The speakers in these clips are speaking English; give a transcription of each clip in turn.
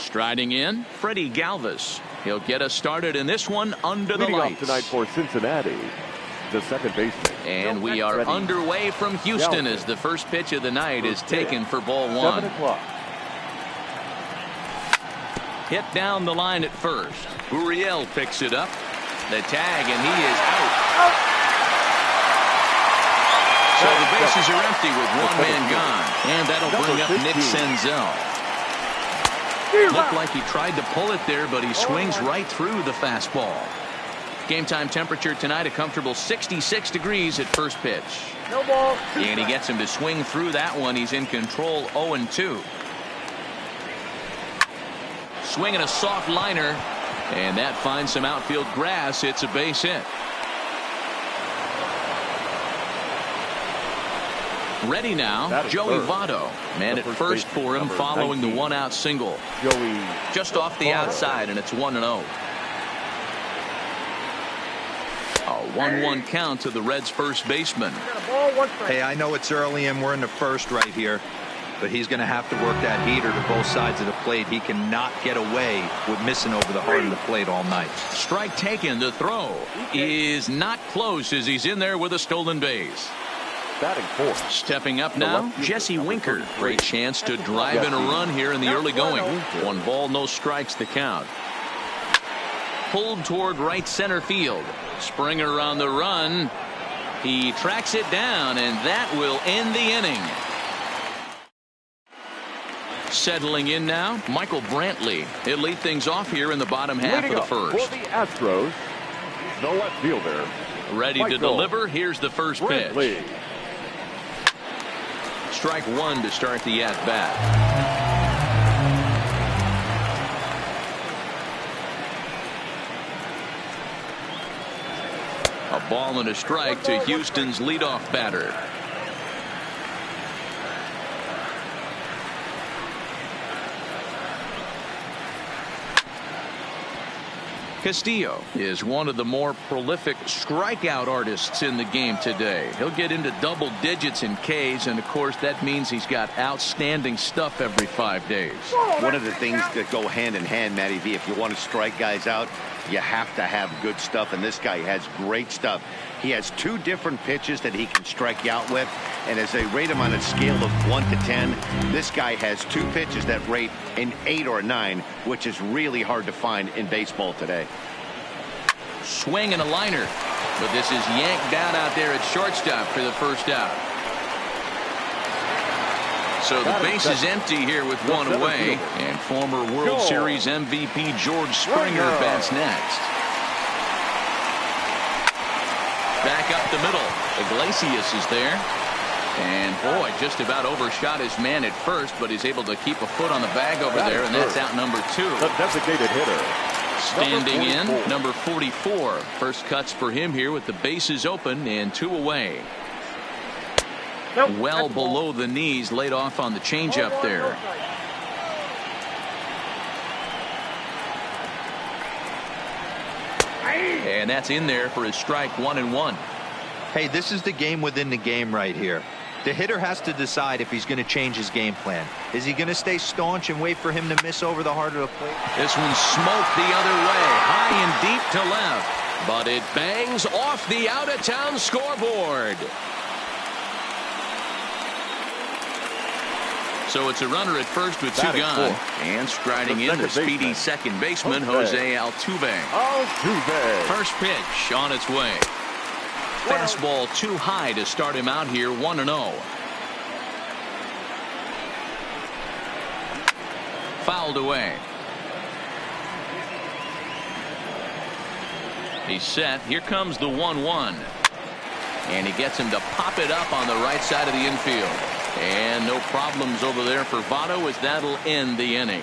Striding in, Freddie Galvis. He'll get us started in this one under the lights. Tonight for Cincinnati, the second baseman. And we are underway from Houston as the first pitch of the night is taken for ball one. 7 o'clock. Hit down the line at first. Gurriel picks it up. The tag, and he is out. So the bases are empty with one man gone. And that'll bring up Nick Senzel. Looked like he tried to pull it there, but he swings right through the fastball. Game time temperature tonight, a comfortable 66 degrees at first pitch. No ball. And he gets him to swing through that one. He's in control 0-2. Swinging a soft liner, and that finds some outfield grass. It's a base hit. Ready now, Joey Votto. Man at first for him following the one-out single. Joey just off the outside, and it's 1-0. A 1-1 count to the Reds' first baseman. Hey, I know it's early and we're in the first right here, but he's going to have to work that heater to both sides of the plate. He cannot get away with missing over the heart of the plate all night. Strike taken. The throw is not close as he's in there with a stolen base. Batting fourth. Stepping up now, Jesse Winker. Great chance to drive in a run here in the early going. 1 ball, no strikes the count. Pulled toward right center field. Springer on the run. He tracks it down, and that will end the inning. Settling in now, Michael Brantley. He'll lead things off here in the bottom half of the first. For the Astros, the left fielder. Ready to deliver. Here's the first pitch. Strike one to start the at-bat. A ball and a strike to Houston's leadoff batter. Castillo is one of the more prolific strikeout artists in the game today. He'll get into double digits in Ks, and of course that means he's got outstanding stuff every 5 days. One of the things that go hand in hand, Matty V, if you want to strike guys out, you have to have good stuff, and this guy has great stuff. He has 2 different pitches that he can strike you out with, and as they rate him on a scale of 1 to 10, this guy has 2 pitches that rate an 8 or a 9, which is really hard to find in baseball today. Swing and a liner, but this is yanked down out there at shortstop for the first out. So the base is empty here with 1 away, and former World Series MVP George Springer bats next. Back up the middle. Iglesias is there. And boy, just about overshot his man at first, but he's able to keep a foot on the bag over there, and that's out number 2. The designated hitter. Standing in, number 44. First cuts for him here with the bases open and 2 away. Well below the knees, laid off on the changeup there. And that's in there for his strike 1-1. Hey, this is the game within the game right here. The hitter has to decide if he's going to change his game plan. Is he going to stay staunch and wait for him to miss over the heart of the plate? This one smoked the other way, high and deep to left, but it bangs off the out-of-town scoreboard. So it's a runner at first with 2 gone. And striding in the speedy second baseman, Jose Altuve. First pitch on its way. Fastball too high to start him out here, 1-0. Fouled away. He's set. Here comes the 1-1. And he gets him to pop it up on the right side of the infield. And no problems over there for Votto as that'll end the inning.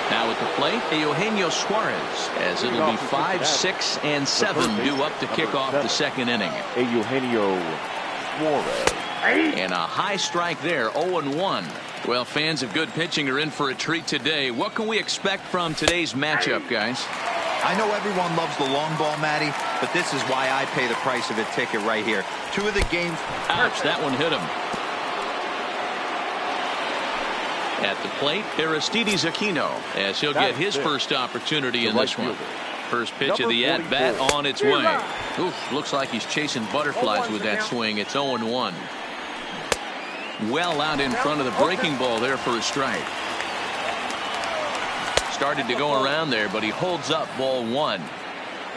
Now at the plate, Eugenio Suarez, as it'll be 5, 6, and 7 due up to kick off the second inning. Eugenio Suarez. And a high strike there, 0-1. Well, fans of good pitching are in for a treat today. What can we expect from today's matchup, guys? I know everyone loves the long ball, Matty, but this is why I pay the price of a ticket right here. Two of the games. Ouch, that one hit him. At the plate, Aristides Aquino, as he'll get his first opportunity in this one. First pitch of the at-bat on its way. Oof, looks like he's chasing butterflies with that swing. It's 0-1. Well out in front of the breaking ball there for a strike. Started to go around there, but he holds up ball one.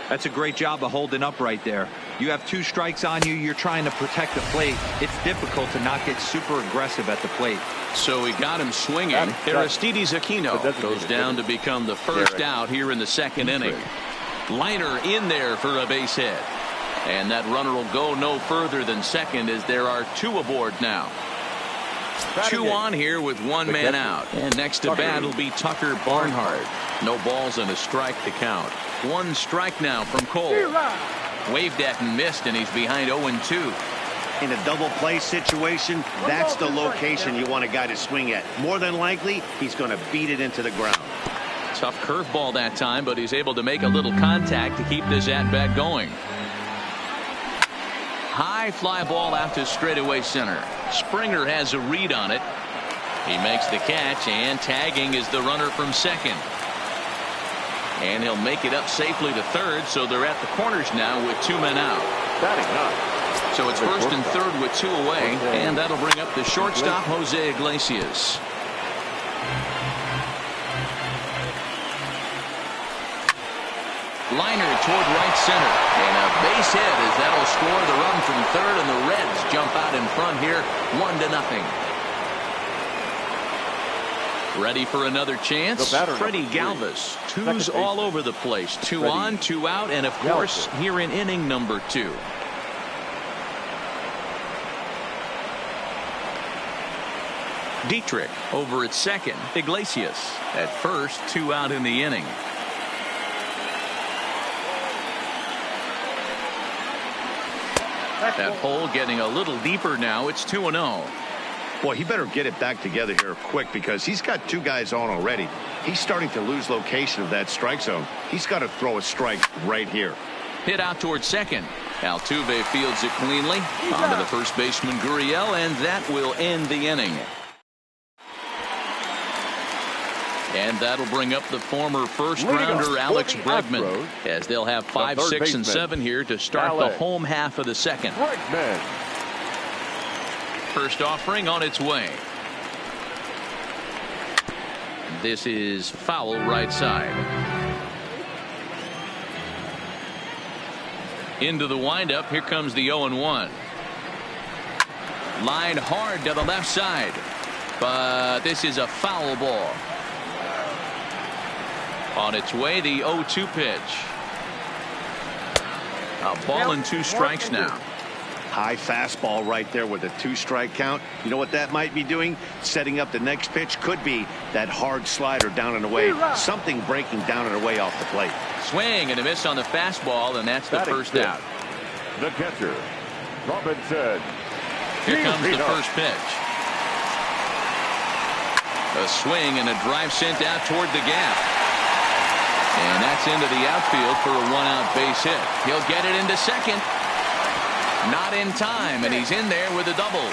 That's a great job of holding up right there. You have 2 strikes on you. You're trying to protect the plate. It's difficult to not get super aggressive at the plate. So he got him swinging. Aristides Aquino goes down to become the first out here in the second inning. Liner in there for a base hit. And that runner will go no further than second as there are 2 aboard now. 2 on here with 1 man out. And next to bat will be Tucker Barnhart. No balls and a strike to count. 1 strike now from Cole. Waved at and missed, and he's behind 0-2. In a double play situation, that's the location you want a guy to swing at. More than likely, he's going to beat it into the ground. Tough curveball that time, but he's able to make a little contact to keep this at-bat going. High fly ball out to straightaway center. Springer has a read on it. He makes the catch, and tagging is the runner from second. And he'll make it up safely to third, so they're at the corners now with 2 men out. So it's first and third with 2 away, and that'll bring up the shortstop, Jose Iglesias. Liner toward right center, and a base hit as that'll score the run from third, and the Reds jump out in front here 1-0. Ready for another chance? Freddie Galvis. 2s all over the place. 2 on, 2 out, and of course here in inning number 2. Dietrich over at second. Iglesias at first. 2 out in the inning. That hole getting a little deeper now. It's 2-0. Boy, he better get it back together here quick because he's got 2 guys on already. He's starting to lose location of that strike zone. He's got to throw a strike right here. Hit out towards second. Altuve fields it cleanly. On to the first baseman, Gurriel, and that will end the inning. And that'll bring up the former first-rounder Alex Bregman, as they'll have 5, 6, and 7 here to start the home half of the second. First offering on its way. This is foul right side. Into the windup. Here comes the 0-1. Line hard to the left side, but this is a foul ball. On its way, the 0-2 pitch. A ball and 2 strikes now. High fastball right there with a 2-strike count. You know what that might be doing? Setting up the next pitch. Could be that hard slider down and away. Something breaking down and away off the plate. Swing and a miss on the fastball, and that's the first out. The catcher, Robinson. Here comes the first pitch. A swing and a drive sent out toward the gap. And that's into the outfield for a 1-out base hit. He'll get it into second. Not in time, and he's in there with a double.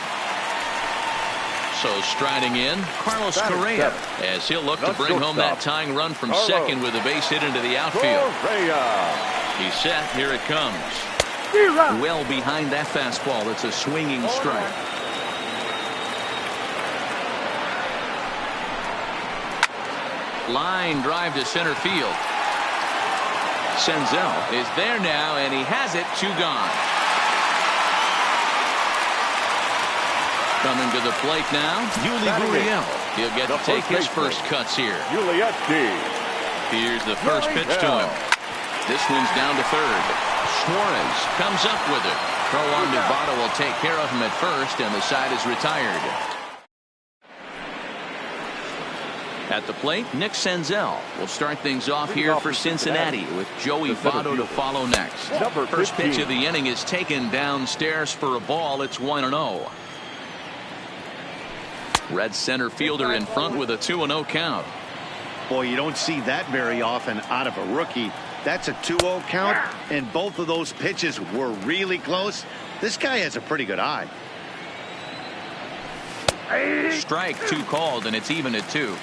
So striding in, Carlos Correa, as he'll look to bring home that tying run from second with a base hit into the outfield. He's set. Here it comes. Well behind that fastball. It's a swinging strike. Line drive to center field. Senzel is there now, and he has it. 2 gone. Coming to the plate now, Yuli Gurriel. He'll get to take his first cuts here. Here's the first pitch to him. This one's down to third. Suarez comes up with it. Throw on Nevada will take care of him at first, and the side is retired. At the plate, Nick Senzel will start things off here for Cincinnati with Joey Votto to follow next. First pitch of the inning is taken downstairs for a ball. It's 1-0. Red center fielder in front with a 2-0 count. Boy, you don't see that very often out of a rookie. That's a 2-0 count, and both of those pitches were really close. This guy has a pretty good eye. Strike 2 called, and it's even at 2.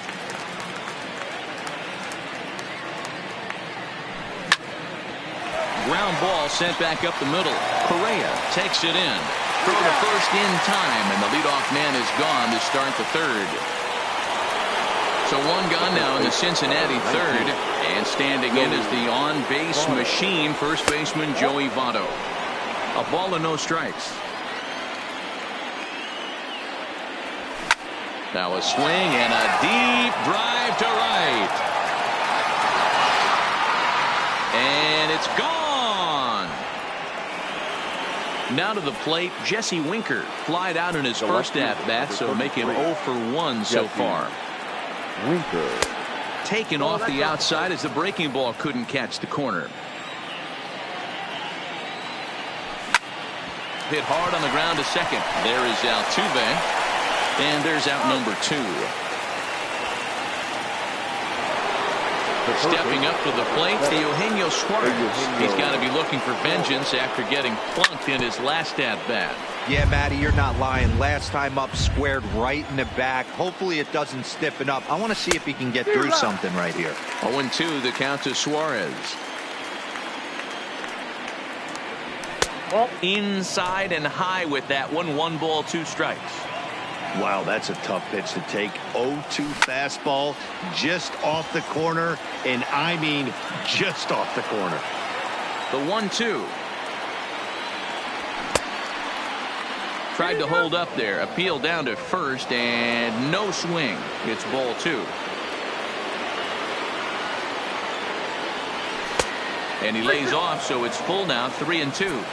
Ground ball sent back up the middle. Correa takes it in. Throw to first in time, and the leadoff man is gone to start the third. So one gone now in the Cincinnati third, and standing in is the on-base machine, first baseman Joey Votto. A ball and no strikes. Now a swing and a deep drive to right. And it's gone. Now to the plate, Jesse Winker flied out in his first at-bat, so make him 0 for 1 so far. Winker. Taken off the outside as the breaking ball couldn't catch the corner. Hit hard on the ground to second. There is Altuve. And there's out number 2. Stepping up to the plate, Eugenio Suarez. He's got to be looking for vengeance after getting plunked in his last at-bat. Yeah, Matty, you're not lying. Last time up, squared right in the back. Hopefully it doesn't stiffen up. I want to see if he can get through something right here. 0-2 the count to Suarez. Inside and high with that one. 1 ball, 2 strikes. Wow, that's a tough pitch to take. 0-2 fastball just off the corner, and I mean just off the corner. The 1-2. Tried to hold up there. Appeal down to first, and no swing. It's ball 2. And he lays off, so it's full now, 3-2.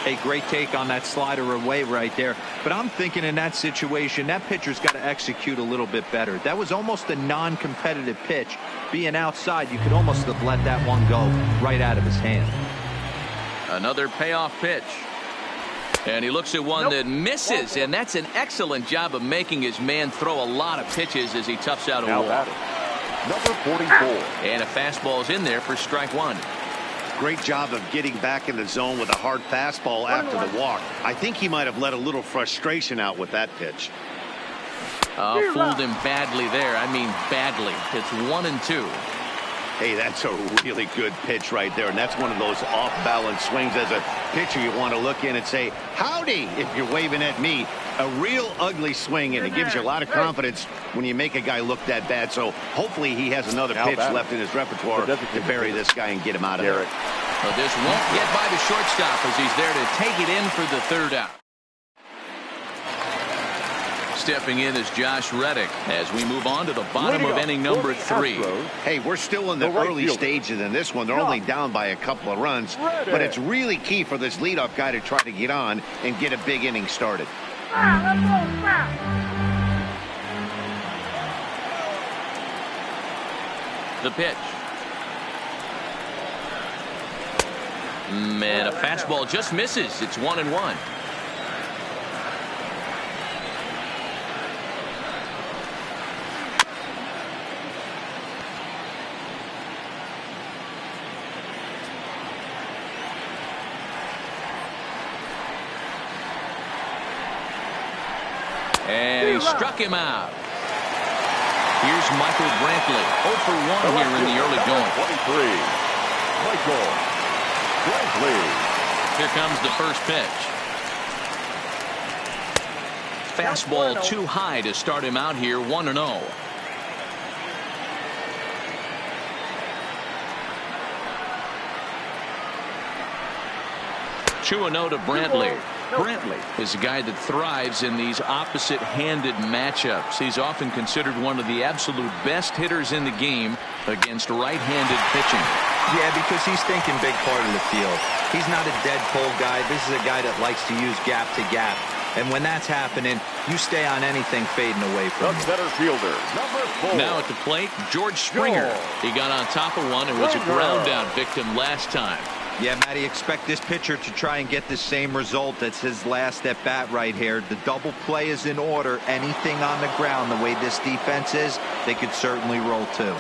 A great take on that slider away right there. But I'm thinking in that situation, that pitcher's got to execute a little bit better. That was almost a non-competitive pitch. Being outside, you could almost have let that one go right out of his hand. Another payoff pitch. And he looks at one that misses, and that's an excellent job of making his man throw a lot of pitches as he toughs out a walk. Number 44. And a fastball's in there for strike 1. Great job of getting back in the zone with a hard fastball after the walk. I think he might have let a little frustration out with that pitch. Fooled him badly there. I mean badly. It's 1-2. Hey, that's a really good pitch right there, and that's one of those off-balance swings. As a pitcher, you want to look in and say, howdy, if you're waving at me. A real ugly swing, and it gives you a lot of confidence when you make a guy look that bad. So hopefully he has another pitch left in his repertoire to bury this guy and get him out of there. Well, this won't get by the shortstop as he's there to take it in for the third out. Stepping in is Josh Reddick as we move on to the bottom of inning number 3. Hey, we're still in the early stages in this one. They're only down by a couple of runs, but it's really key for this leadoff guy to try to get on and get a big inning started. The pitch. And a fastball just misses. It's 1-1. And he struck him out. Here's Michael Brantley. 0 for 1 here in the early going. 23. Michael Brantley. Here comes the first pitch. Fastball too high to start him out here. 1-0. Two-0 to Brantley. Brantley is a guy that thrives in these opposite-handed matchups. He's often considered one of the absolute best hitters in the game against right-handed pitching. Yeah, because he's thinking big part of the field. He's not a dead pull guy. This is a guy that likes to use gap to gap. And when that's happening, you stay on anything fading away from The you. center fielder, number 4. Now at the plate, George Springer. He got on top of one and was a ground-out victim last time. Yeah, Matty, expect this pitcher to try and get the same result. That's his last at bat right here. The double play is in order. Anything on the ground, the way this defense is, they could certainly roll too.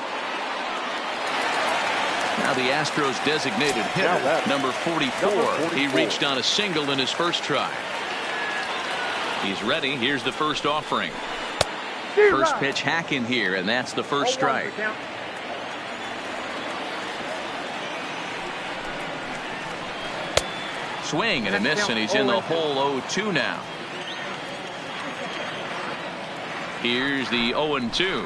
Now the Astros designated hitter, number 44. He reached on a single in his first try. He's ready. Here's the first offering. First pitch hack in here, and that's the first strike. Swing and a miss, and he's in the hole 0-2 now. Here's the 0-2.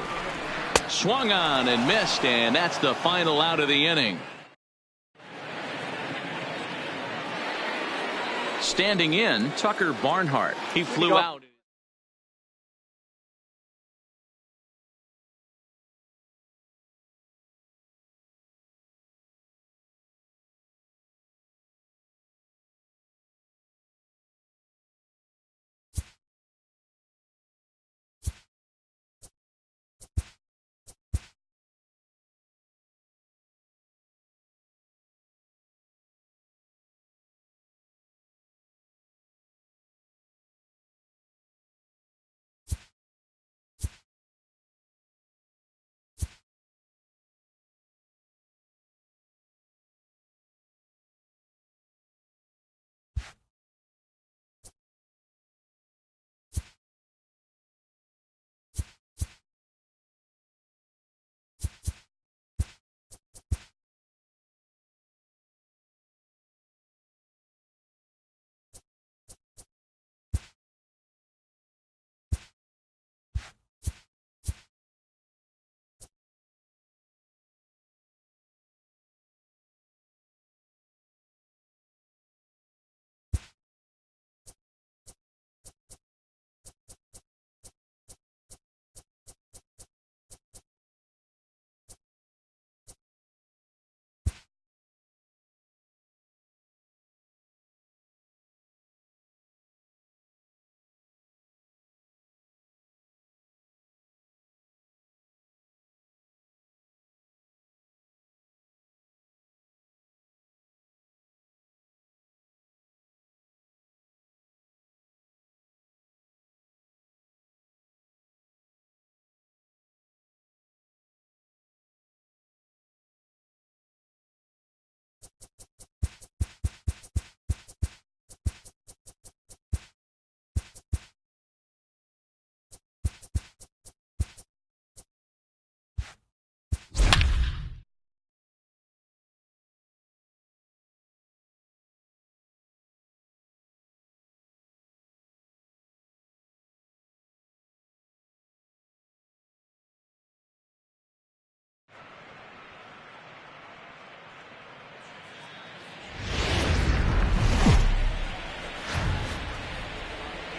Swung on and missed, and that's the final out of the inning. Standing in, Tucker Barnhart. He flew out.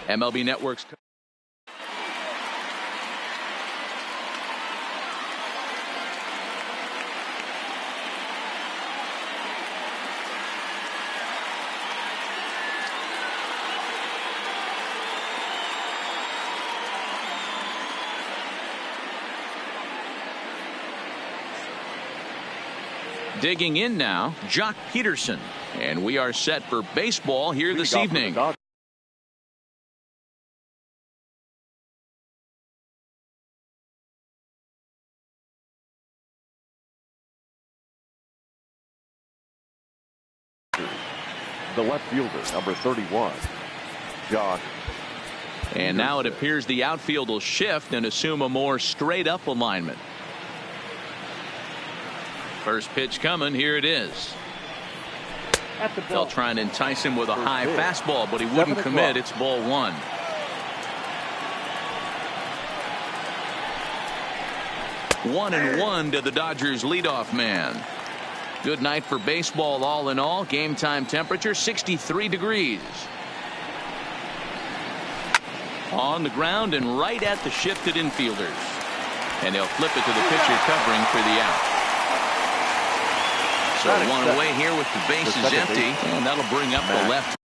MLB Network's digging in now, Jock Peterson, and we are set for baseball here this evening. The left fielder, number 31, Jock. And now it appears the outfield will shift and assume a more straight up alignment. First pitch coming. Here it is. They'll try and entice him with a high fastball, but he wouldn't commit. It's ball one. One and one to the Dodgers leadoff man. Good night for baseball all in all. Game time temperature 63 degrees. On the ground and right at the shifted infielders. And they'll flip it to the pitcher covering for the out. So one away here with the bases empty. And that'll bring up the left.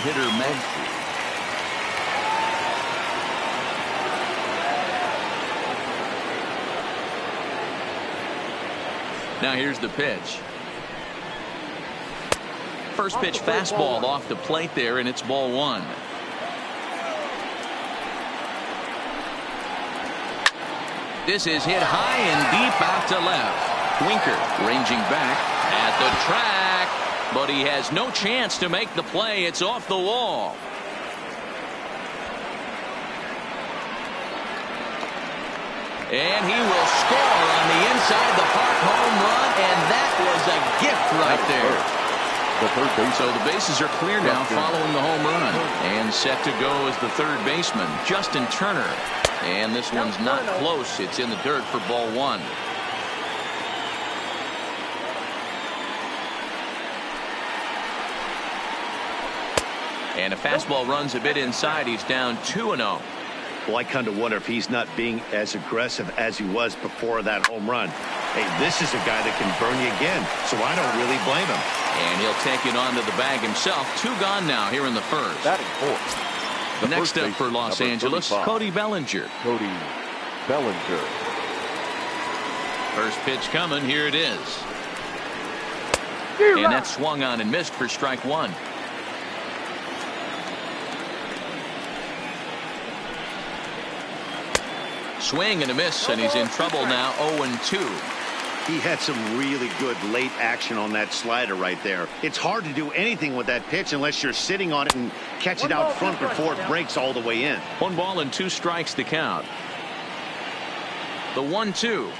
hitter Mancy. Now here's the pitch. First pitch fastball off the plate there, and it's ball one. This is hit high and deep out to left. Winker ranging back at the track, but he has no chance to make the play. It's off the wall. And he will score on the inside the park home run, and that was a gift right there. So the bases are clear now following the home run. And set to go is the third baseman, Justin Turner. And this one's not close. It's in the dirt for ball one. And a fastball runs a bit inside. He's down 2-0. Well, I kind of wonder if he's not being as aggressive as he was before that home run. Hey, this is a guy that can burn you again, so I don't really blame him. And he'll take it onto the bag himself. 2 gone now here in the first. Batting fourth. Next up for Los Angeles, 35. Cody Bellinger. Cody Bellinger. First pitch coming. Here it is. And that swung on and missed for strike one. Swing and a miss, and he's in trouble now. 0-2. He had some really good late action on that slider right there. It's hard to do anything with that pitch unless you're sitting on it and catch it out front before it breaks all the way in. 1 ball and 2 strikes to count. The 1-2.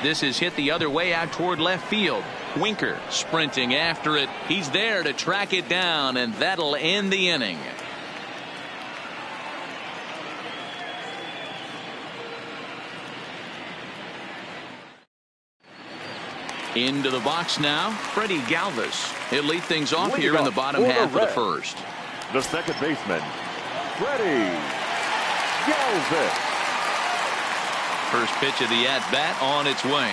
This is hit the other way out toward left field. Winker sprinting after it. He's there to track it down, and that'll end the inning. Into the box now, Freddie Galvis. He'll lead things off here in the bottom half of the first. The second baseman, Freddie Galvis. First pitch of the at-bat on its way.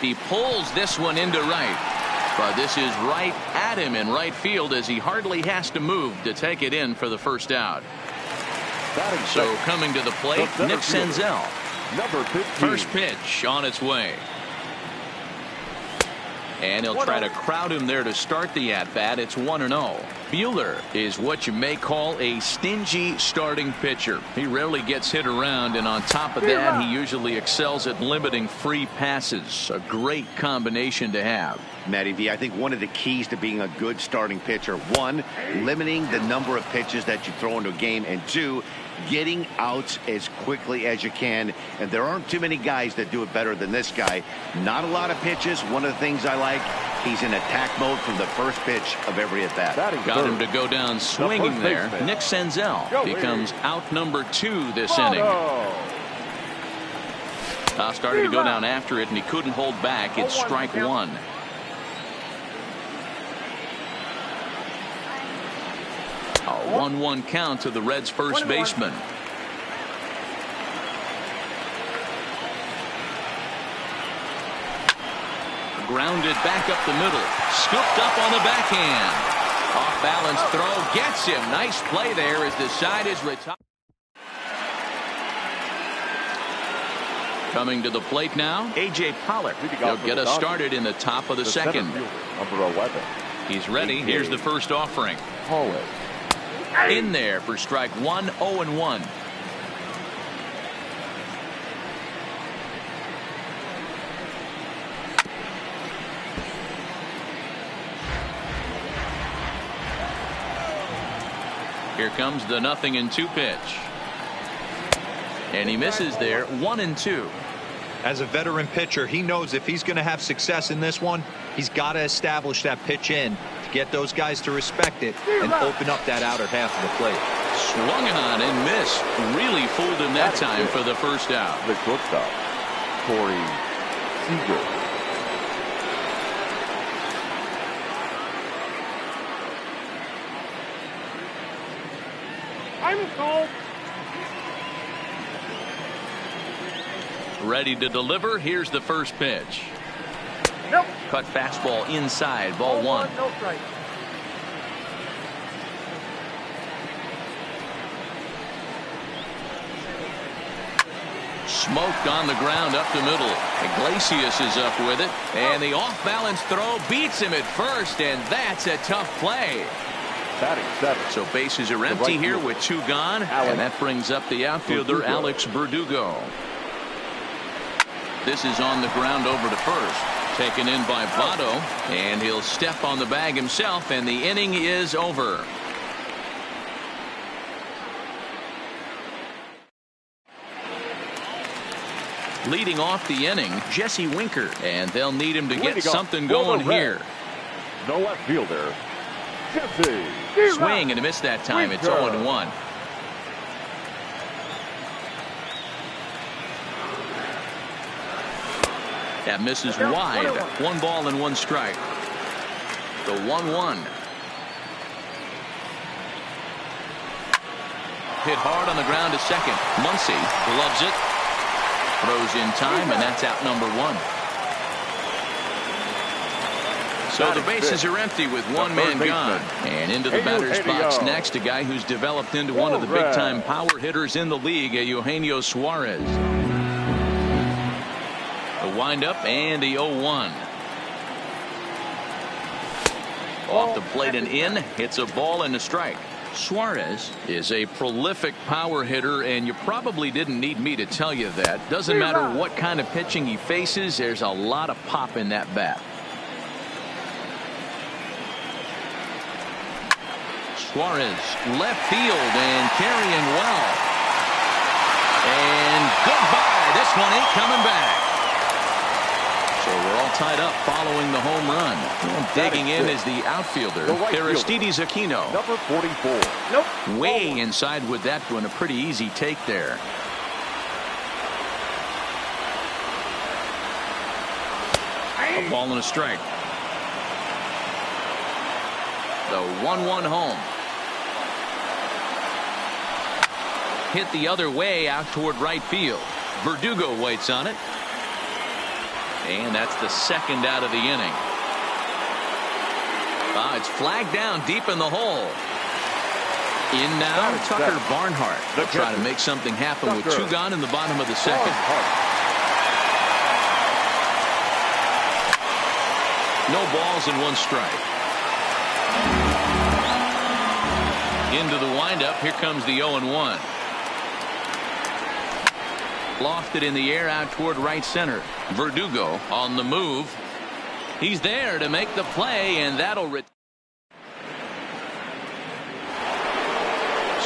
He pulls this one into right, but this is right at him in right field as he hardly has to move to take it in for the first out. So coming to the plate, Nick Senzel. Number 15. First pitch on its way. And he'll try to crowd him there to start the at-bat. It's 1-0. Buehler is what you may call a stingy starting pitcher. He rarely gets hit around, and on top of that, he usually excels at limiting free passes. A great combination to have. Matty V, I think one of the keys to being a good starting pitcher, 1, limiting the number of pitches that you throw into a game, and 2, getting outs as quickly as you can. And there aren't too many guys that do it better than this guy. Not a lot of pitches. One of the things I like, he's in attack mode from the first pitch of every at bat. Got him to go down swinging there. Nick Senzel becomes out number 2 this inning. Started to go down after it, and he couldn't hold back. It's strike one. A 1-1 count to the Reds' first baseman. Grounded back up the middle. Scooped up on the backhand. Off balance throw gets him. Nice play there as the side is retired. Coming to the plate now, A.J. Pollock. He'll get us started in the top of the second. Number 11. He's ready. Here's the first offering. Pollock. In there for strike one. 0-1. Here comes the 0-2 pitch. And he misses there. 1-2. As a veteran pitcher, he knows if he's going to have success in this one, he's got to establish that pitch in to get those guys to respect it and open up that outer half of the plate. Swung on and missed. Really fooled him that time for the first out. The shortstop, Corey Seager. I'm called. Ready to deliver. Here's the first pitch. Nope. uppercut fastball inside. Ball one. No strike. Smoked on the ground up the middle. Iglesias is up with it. And the off-balance throw beats him at first, and that's a tough play. Batting seven. So bases are empty here with two gone. And that brings up the outfielder, Alex Verdugo. This is on the ground over to first. Taken in by Votto. And he'll step on the bag himself, and the inning is over. Leading off the inning, Jesse Winker. And they'll need him to get something going here. No left fielder, Jesse. Swing and a miss that time. It's 0-1. That misses wide. 1 ball and 1 strike. The 1-1. Hit hard on the ground to second. Muncy gloves it. Throws in time, and that's out number 1. So the bases are empty with one man gone. And into the batter's box next, a guy who's developed into one of the big-time power hitters in the league, Eugenio Suarez. The windup and the 0-1. Off the plate and in. Hits a ball and a strike. Suarez is a prolific power hitter, and you probably didn't need me to tell you that. Doesn't matter what kind of pitching he faces, there's a lot of pop in that bat. Suarez left field and carrying well. And goodbye. This one ain't coming back. So we're all tied up following the home run. And digging in is the outfielder, Aristides Aquino. Number 44. Nope. Way inside with that one. A pretty easy take there. A ball and a strike. The 1-1 home. Hit the other way out toward right field. Verdugo waits on it. And that's the second out of the inning. It's flagged down deep in the hole. In now, Tucker Barnhart. They'll try to make something happen with 2 gone in the bottom of the second. No balls and 1 strike. Into the windup. Here comes the 0-1. Lofted in the air out toward right center. Verdugo on the move. He's there to make the play, and that'll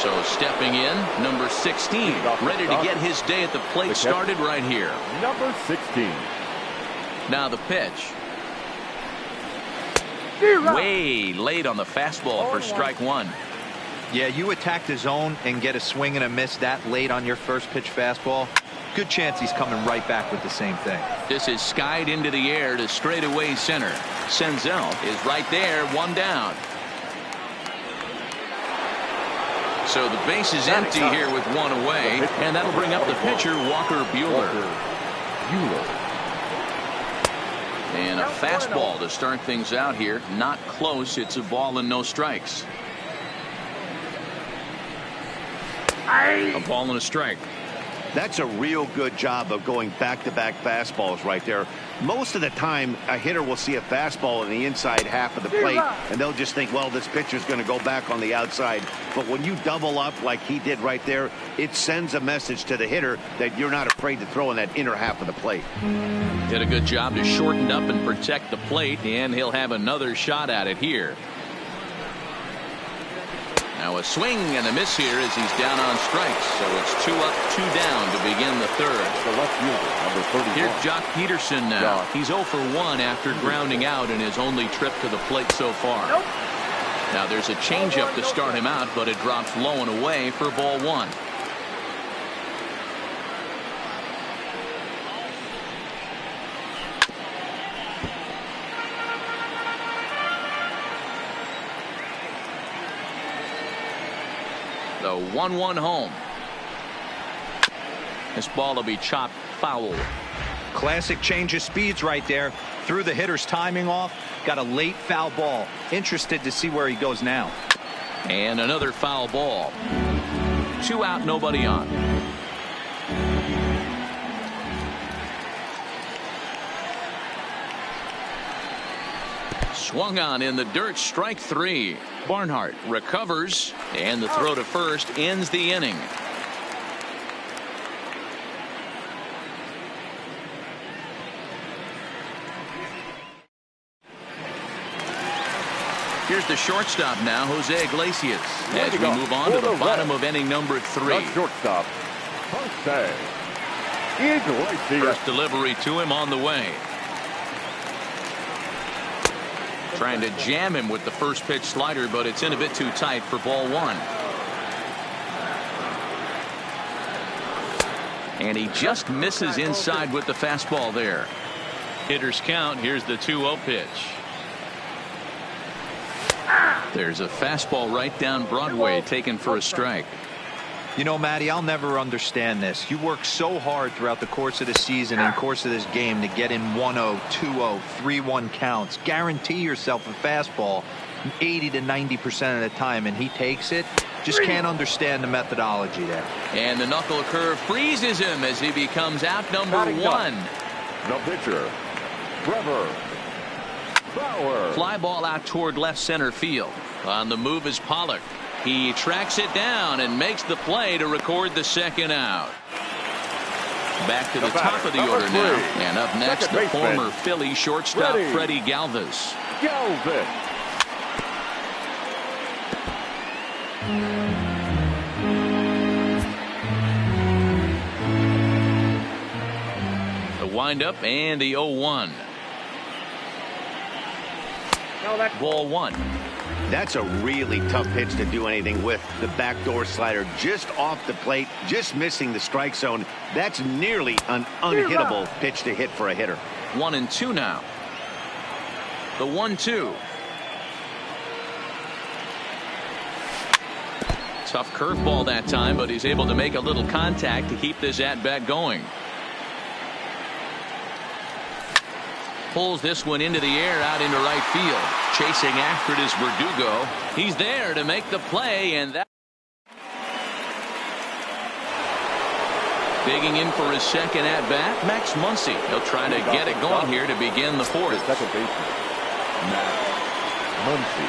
so stepping in, number 16, ready to get his day at the plate started right here. Number 16. Now the pitch. Way late on the fastball for strike 1. Yeah, you attack the zone and get a swing and a miss that late on your first pitch fastball. Good chance he's coming right back with the same thing. This is skied into the air to straightaway center. Senzel is right there, 1 down. So the base is empty here with 1 away, and that'll bring up the pitcher, Walker Buehler. And a fastball to start things out here. Not close. It's a ball and no strikes. A ball and a strike. That's a real good job of going back-to-back fastballs right there. Most of the time, a hitter will see a fastball in the inside half of the plate, and they'll just think, well, this pitcher's going to go back on the outside. But when you double up like he did right there, it sends a message to the hitter that you're not afraid to throw in that inner half of the plate. Did a good job to shorten up and protect the plate, and he'll have another shot at it here. Now a swing and a miss here as he's down on strikes. So it's 2 up, 2 down to begin the third. The left fielder, number 31. Here's Jock Peterson now. He's 0 for 1 after grounding out in his only trip to the plate so far. Now there's a changeup to start him out, but it drops low and away for ball 1. The 1-1 home. This ball will be chopped foul. Classic change of speeds right there. threw the hitter's timing off, got a late foul ball. Interested to see where he goes now. And another foul ball. 2 out, nobody on. Swung on in the dirt, strike 3. Barnhart recovers, and the throw to first ends the inning. Here's the shortstop now, Jose Iglesias, as we move on to the bottom of inning number 3. The shortstop, Jose Iglesias. First delivery to him on the way. Trying to jam him with the first pitch slider, but it's in a bit too tight for ball 1. And he just misses inside with the fastball there. Hitters count. Here's the 2-0 pitch. There's a fastball right down Broadway, taken for a strike. You know, Matty, I'll never understand this. You work so hard throughout the course of the season and course of this game to get in 1-0, 2-0, 3-1 counts. Guarantee yourself a fastball 80 to 90% of the time, and he takes it. Just can't understand the methodology there. And the knuckle curve freezes him as he becomes out number 1. The pitcher, Trevor Bauer. Fly ball out toward left center field. On the move is Pollock. He tracks it down and makes the play to record the second out. Back to the top of the order now. And up next, the former Philly shortstop, Freddie Galvis. The windup and the 0-1. Ball 1. That's a really tough pitch to do anything with. The backdoor slider just off the plate, just missing the strike zone. That's nearly an unhittable pitch to hit for a hitter. 1-2 now. The 1-2. Tough curveball that time, but he's able to make a little contact to keep this at-bat going. Pulls this one into the air out into right field. Chasing after it is Verdugo. He's there to make the play, and that. Digging in for his second at-bat, Max Muncy. He'll try to get it going here to begin the 4th. Second baseman, Max Muncy.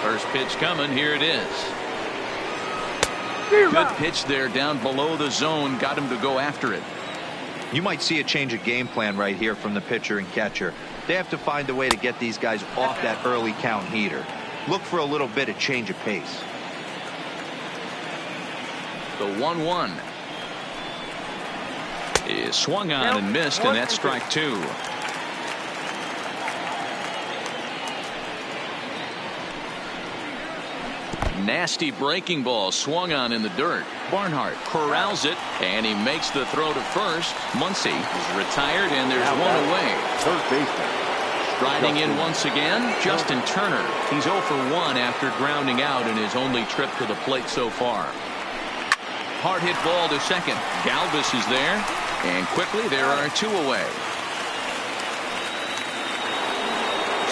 First pitch coming. Here it is. Good pitch there down below the zone. Got him to go after it. You might see a change of game plan right here from the pitcher and catcher. They have to find a way to get these guys off that early count heater. Look for a little bit of change of pace. The 1-1 is swung on and missed, and that's strike 2. Nasty breaking ball swung on in the dirt. Barnhart corrals it, and he makes the throw to first. Muncy is retired, and there's one away. Third baseman. Striding in once again, Justin Turner. He's 0 for 1 after grounding out in his only trip to the plate so far. Hard hit ball to second. Galvis is there, and quickly there are 2 away.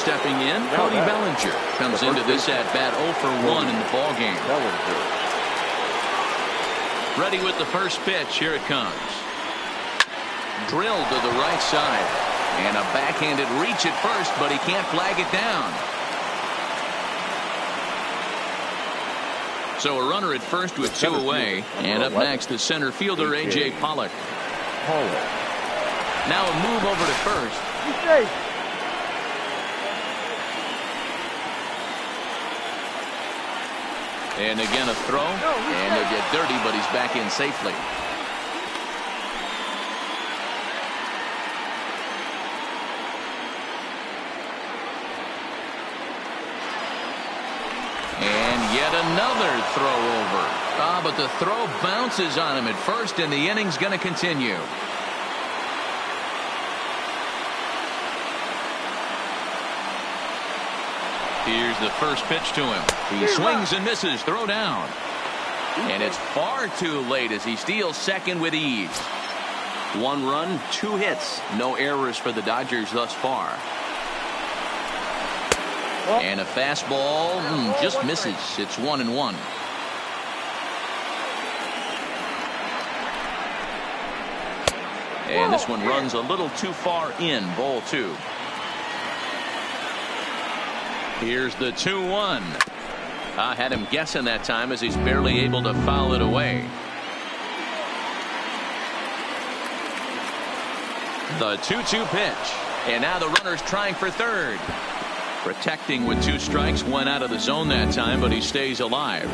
Stepping in, Cody Bellinger comes into this at-bat 0 for 1 in the ballgame. Ready with the first pitch. Here it comes. Drilled to the right side. And a backhanded reach at first, but he can't flag it down. So a runner at first with 2 away. And up next, the center fielder, A.J. Pollock. Now a move over to first. And again a throw, and he'll get dirty, but he's back in safely. And yet another throw over. But the throw bounces on him at first, and the inning's going to continue. Here's the first pitch to him. He swings and misses. Throw down. And it's far too late as he steals second with ease. 1 run, 2 hits. No errors for the Dodgers thus far. And a fastball just misses. It's 1-1. And this one runs a little too far in. Ball 2. Here's the 2-1. I had him guessing that time as he's barely able to foul it away. The 2-2 pitch. And now the runner's trying for third. Protecting with 2 strikes. Went out of the zone that time, but he stays alive.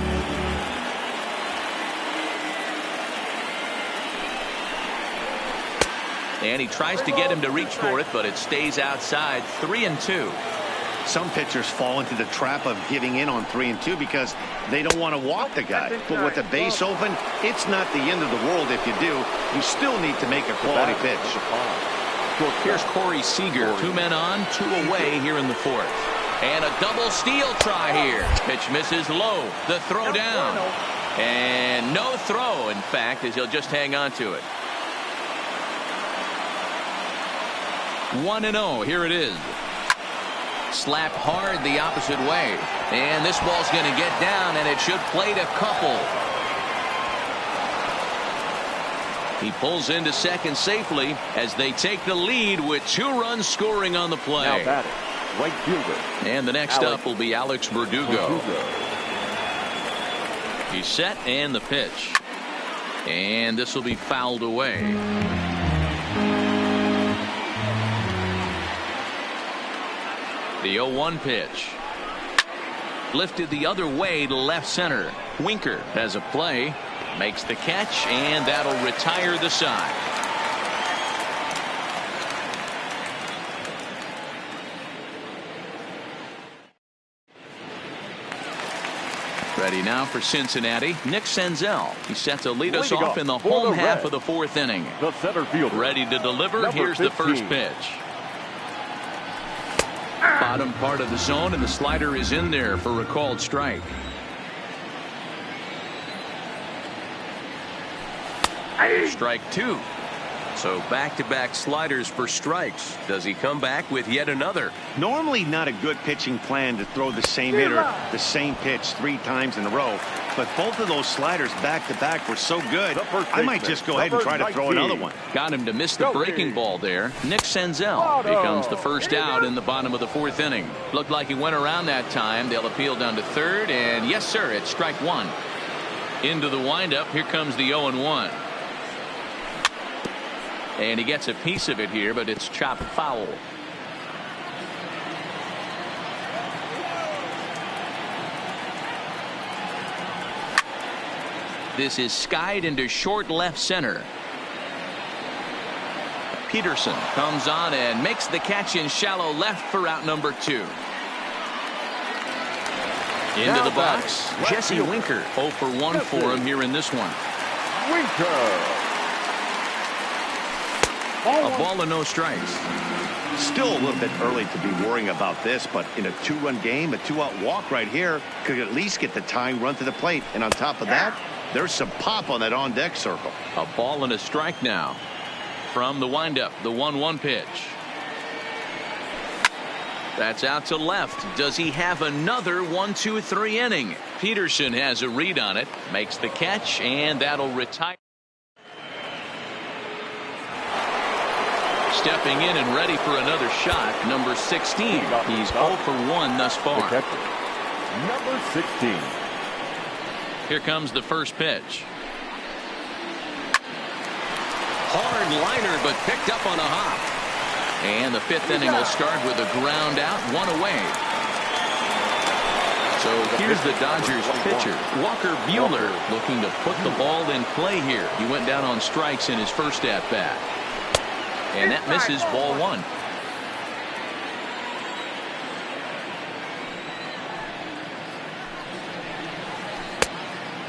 And he tries to get him to reach for it, but it stays outside. 3-2. Some pitchers fall into the trap of giving in on 3-2 because they don't want to walk the guy. But with the base open, it's not the end of the world if you do. You still need to make a quality pitch. Here's Corey Seager. 2 men on, 2 away here in the 4th. And a double steal try here. Pitch misses low. The throw down. And no throw, in fact, as he'll just hang on to it. 1-0. Here it is. Slapped hard the opposite way. And this ball's going to get down, and it should plate a couple. He pulls into second safely as they take the lead with 2 runs scoring on the play. Now batting, right fielder. And the next up will be Alex Verdugo. He's set, and the pitch. And this will be fouled away. The 0-1 pitch. Lifted the other way to left center. Winker has a play. Makes the catch, and that'll retire the side. Ready now for Cincinnati. Nick Senzel. He's set to lead us off in the home half of the 4th inning. The center fielder. Ready to deliver. Here's the first pitch. Bottom part of the zone, and the slider is in there for a called strike. Strike 2. So back-to-back sliders for strikes. Does he come back with yet another? Normally not a good pitching plan to throw the same hitter the same pitch 3 times in a row, but both of those sliders back-to-back were so good, I might just go ahead and try to throw another one. Got him to miss the breaking ball there. Nick Senzel becomes the first out in the bottom of the 4th inning. Looked like he went around that time. They'll appeal down to third, and yes, sir, it's strike 1. Into the windup. Here comes the 0-1. And he gets a piece of it here, but it's chopped foul. This is skied into short left center. Peterson comes on and makes the catch in shallow left for out number 2. Into the box, Jesse Winker. 0 for 1 for him here in this one. Winker. A ball and no strikes. Still a little bit early to be worrying about this, but in a 2-run game, a 2-out walk right here could at least get the tying run to the plate. And on top of that, there's some pop on that on-deck circle. A ball and a strike now. From the windup, the 1-1 pitch. That's out to left. Does he have another 1-2-3 inning? Peterson has a read on it, makes the catch, and that'll retire. Stepping in and ready for another shot, number 16. He's 0 for 1 thus far. Number 16. Here comes the first pitch. Hard liner, but picked up on a hop. And the 5th inning will start with a ground out, 1 away. So here's the Dodgers pitcher, Walker Buehler, looking to put the ball in play here. He went down on strikes in his first at-bat. And that misses, ball 1.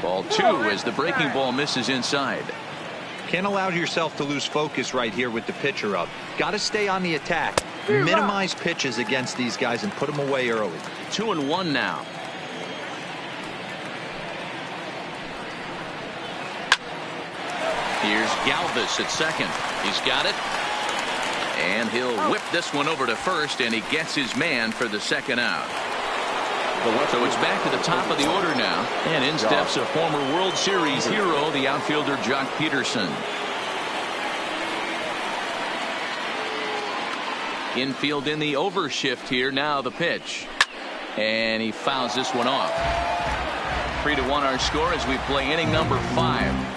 Ball 2 as the breaking ball misses inside. Can't allow yourself to lose focus right here with the pitcher up. Got to stay on the attack. Minimize pitches against these guys and put them away early. 2-1 now. Here's Galvis at second. He's got it. And he'll whip this one over to first, and he gets his man for the second out. So it's back to the top of the order now. And in steps a former World Series hero, the outfielder Joc Pederson. Infield in the overshift here. Now the pitch. And he fouls this one off. 3-1 our score as we play inning number 5.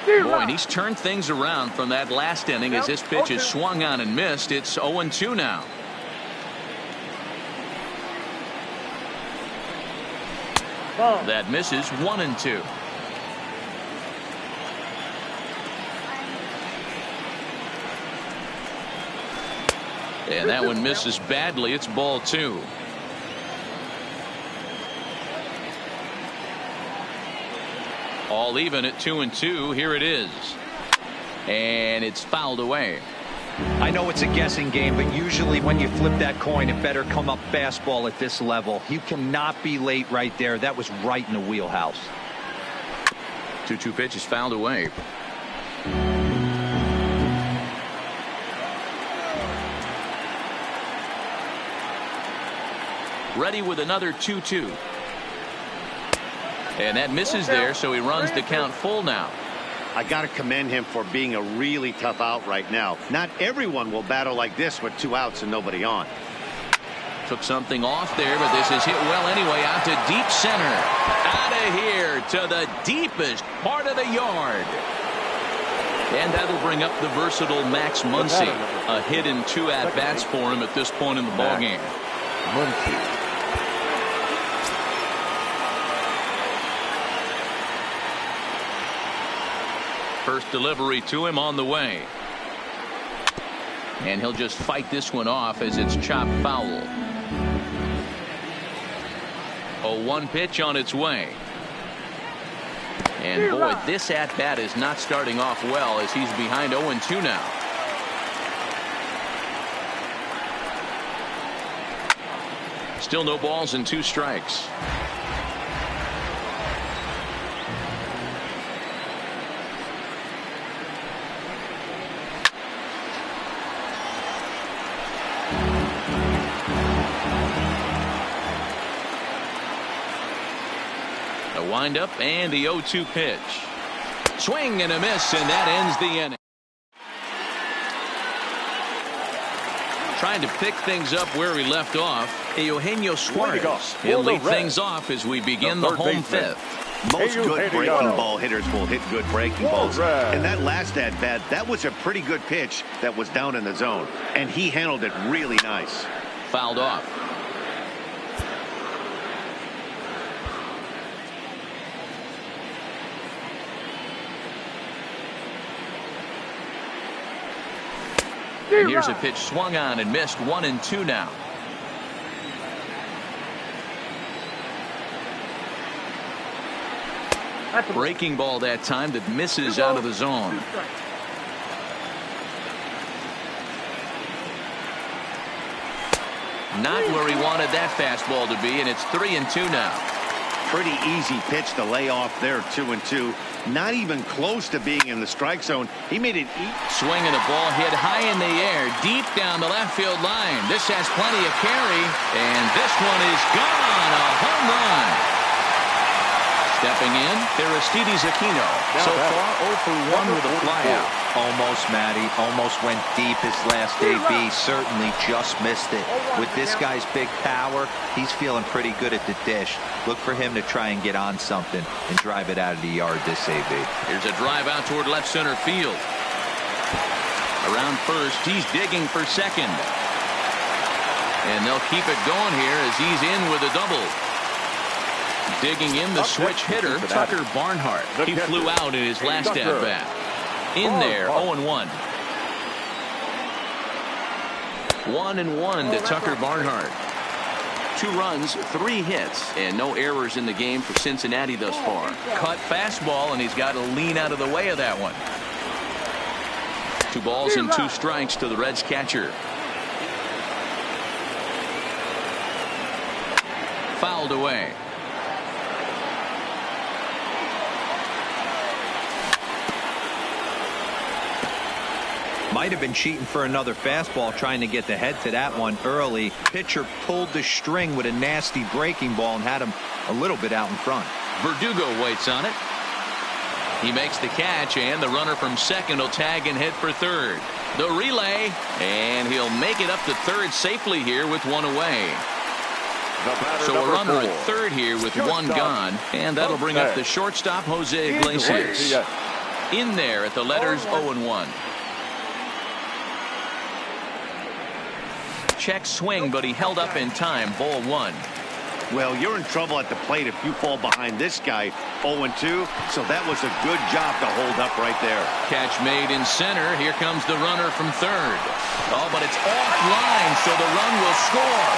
Boy, and he's turned things around from that last inning as this pitch is swung on and missed. It's 0-2 now. That misses. 1-2. And that one misses badly. It's ball 2. All even at 2-2. Here it is. And it's fouled away. I know it's a guessing game, but usually when you flip that coin, it better come up fastball at this level. You cannot be late right there. That was right in the wheelhouse. 2-2 pitch is fouled away. Ready with another 2-2. And that misses there, so he runs the count full now. I got to commend him for being a really tough out right now. Not everyone will battle like this with 2 outs and nobody on. Took something off there, but this is hit well anyway. Out to deep center. Out of here to the deepest part of the yard. And that'll bring up the versatile Max Muncy. A hit and 2 at-bats for him at this point in the ballgame. Muncy. First delivery to him on the way. And he'll just fight this one off as it's chopped foul. 0-1 pitch on its way. And boy, this at-bat is not starting off well as he's behind 0-2 now. Still no balls and 2 strikes. Wind up and the 0-2 pitch. Swing and a miss, and that ends the inning. Trying to pick things up where we left off. Eugenio Suarez. He'll lead things off as we begin the home 5th. Most good breaking ball hitters will hit good breaking balls. And that last at bat, that was a pretty good pitch that was down in the zone. And he handled it really nice. Fouled off. And here's a pitch swung on and missed. 1-2 now. Breaking ball that time that misses out of the zone. Not where he wanted that fastball to be, and it's 3-2 now. Pretty easy pitch to lay off there. 2-2. Not even close to being in the strike zone. He made it eat. Swing and a ball hit high in the air, deep down the left field line. This has plenty of carry, and this one is gone. A home run. Stepping in, Aristides Aquino. So far 0 for 1 with a flyout. Almost, Matty. Almost went deep his last AB. Certainly just missed it. With this guy's big power, he's feeling pretty good at the dish. Look for him to try and get on something and drive it out of the yard this AB. Here's a drive out toward left center field. Around first, he's digging for second. And they'll keep it going here as he's in with a double. Digging in the switch hitter, Tucker Barnhart. He flew out in his last at-bat. In there, 0-1. 1-1 to Tucker Barnhart. 2 runs, 3 hits, and no errors in the game for Cincinnati thus far. Cut fastball, and he's got to lean out of the way of that one. 2 balls and 2 strikes to the Reds catcher. Fouled away. Might have been cheating for another fastball, trying to get the head to that one early. Pitcher pulled the string with a nasty breaking ball and had him a little bit out in front. Verdugo waits on it. He makes the catch, and the runner from second will tag and head for third. The relay, and he'll make it up to third safely here with one away. So a runner at third here with one gone, and that'll bring up the shortstop, Jose Iglesias. In there at the letters 0-1. Check swing, but he held up in time. Ball one. Well, you're in trouble at the plate if you fall behind this guy 0-2, so that was a good job to hold up right there. Catch made in center. Here comes the runner from third. Oh, but it's offline, so the run will score.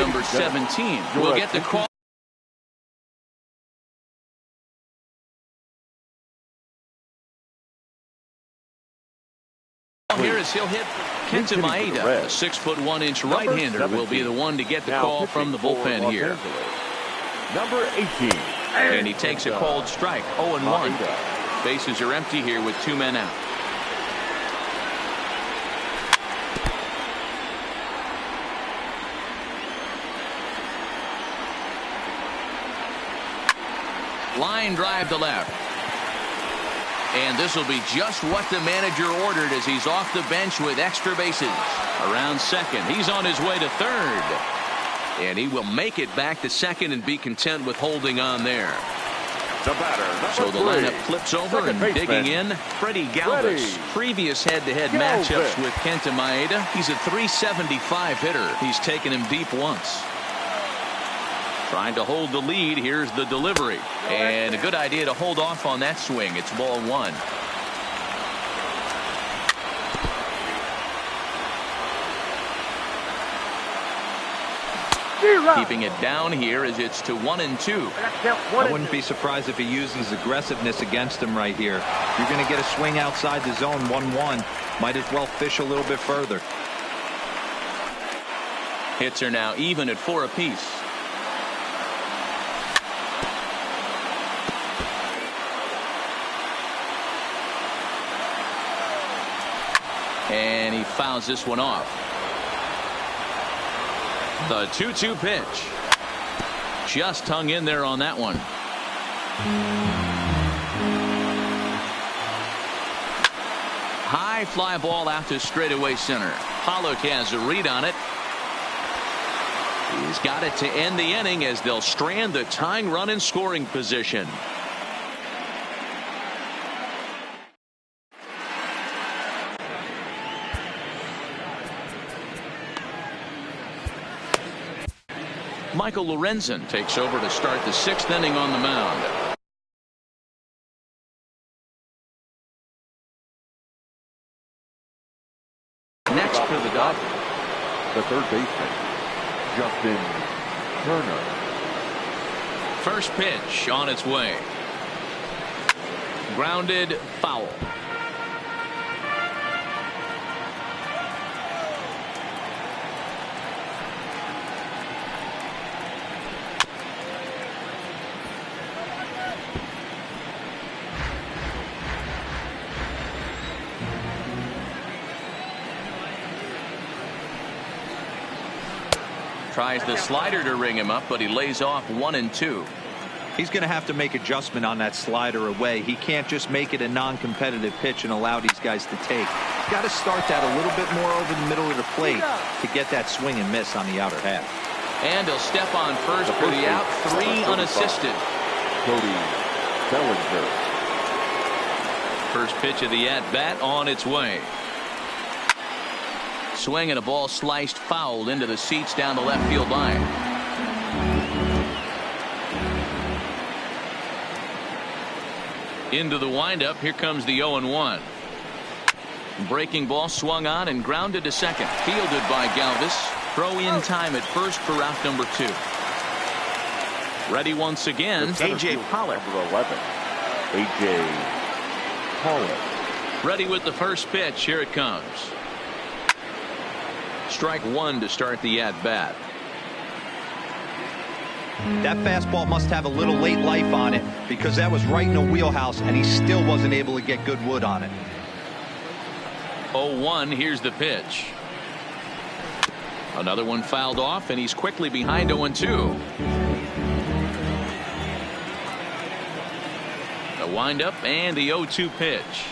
Number 17 will get the call. Here as he'll hit Kenta Maeda, a 6'1" right-hander, will be the one to get the call from the bullpen here. Number 18. And he takes a called strike. 0-1. Bases are empty here with 2 men out. Line drive to left. And this will be just what the manager ordered as he's off the bench with extra bases. Around second. He's on his way to third. And he will make it back to second and be content with holding on there. The batter, so the lineup flips over and digging in. Freddie Galvis. Previous head-to-head matchups with Kenta Maeda. He's a .375 hitter. He's taken him deep once. Trying to hold the lead. Here's the delivery. And a good idea to hold off on that swing. It's ball one. Keeping it down here as it's to 1-2. I wouldn't be surprised if he uses aggressiveness against him right here. You're going to get a swing outside the zone 1-1. Might as well fish a little bit further. Hits are now even at 4 apiece. And he fouls this one off. The 2-2 pitch. Just hung in there on that one. High fly ball out to straightaway center. Pollock has a read on it. He's got it to end the inning as they'll strand the tying run in scoring position. Michael Lorenzen takes over to start the 6th inning on the mound. Next for the Dodgers, the third baseman, Justin Turner. First pitch on its way. Grounded, foul. Tries the slider to ring him up, but he lays off 1-2. He's going to have to make adjustment on that slider away. He can't just make it a non-competitive pitch and allow these guys to take. He's got to start that a little bit more over the middle of the plate to get that swing and miss on the outer half. And he'll step on first for the out. 3 unassisted. Cody Bellinger. First pitch of the at-bat on its way. Swing and a ball sliced foul into the seats down the left field line. Into the windup. Here comes the 0-1. Breaking ball swung on and grounded to second. Fielded by Galvis. Throw in time at first for out number 2. Ready once again. A.J. Pollock. Number 11. A.J. Pollock. Ready with the first pitch. Here it comes. Strike 1 to start the at-bat. That fastball must have a little late life on it because that was right in the wheelhouse, and he still wasn't able to get good wood on it. 0-1, here's the pitch. Another one fouled off, and he's quickly behind 0-2. The windup and the 0-2 pitch.